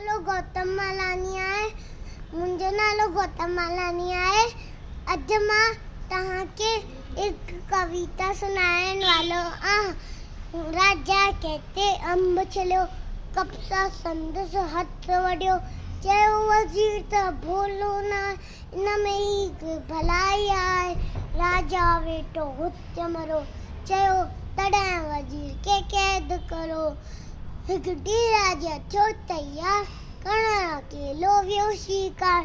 नालो गौतम मालानी आहे। मुंहिंजो नालो गौतम मालानी आहे। अॼु मां तव्हांखे हिकु कविता सुनाइण वारो आहियां। राजा कहते अंब छलियो, कपसा संदसि हथ वॾियो। चयो वज़ीर त भोलो न आहे, इन में ई भलाई आहे। राजा वेठो हुत मरो, चयो तॾहिं वज़ीर खे क़ैद करो। हिकु ॾींहुं राजा थियो तयार, करण अकेलो वियो शिकार।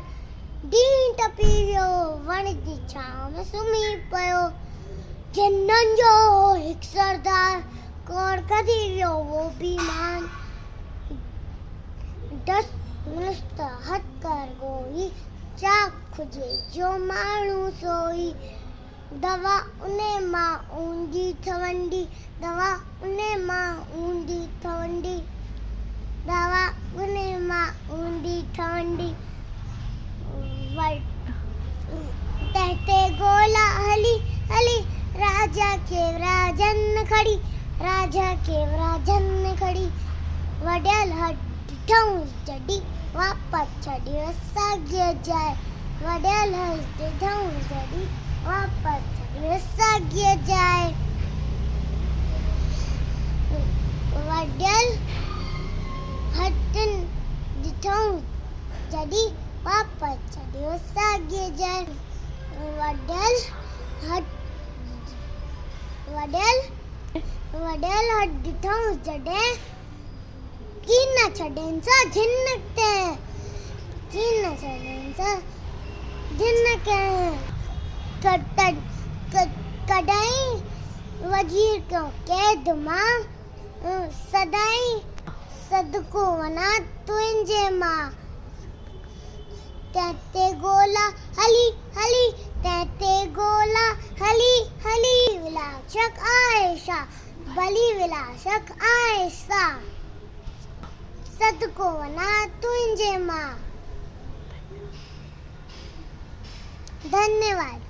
ॾींहुं टपी वियो, वण जी छांव में सुम्ही पियो। जिन्ननि जो हिकु सरदार, कौड़ कढी वियो वो बीमार। दस मुस्तहद कर गोई, चाखुजे जो माण्हू सोई। दवा उने मां ऊंधी ठवंदी, दवा उने मां ऊंधी ठवंदी, दवा उने मां ऊंधी ठवंदी। तहते गोला हली हली, राजा के राजन खड़ी, राजा के राजन खड़ी। वडियल ॾिठऊं जॾी, वापसि छॾियो साॻिए जाए। वडियल ॾिठऊं जॾी, वापसि छॾियो साॻिए जाए। वडियल ॾिठऊं जॾी, वापसि छॾियो साॻिए जाए। वडियल ॾिठऊं जॾहिं, कीन छॾनि सा झिनक, कीन छॾनि सा झिनक। कॾहिं वज़ीर को क़ैद मां, सदाईं सदको वञा तुंहिंजे मां। तहते गोला हली हली, तहते गोला हली हली। विलासक आयशा, भली विलासक आयशा, सदको वञा तुंहिंजे मां। धन्यवाद।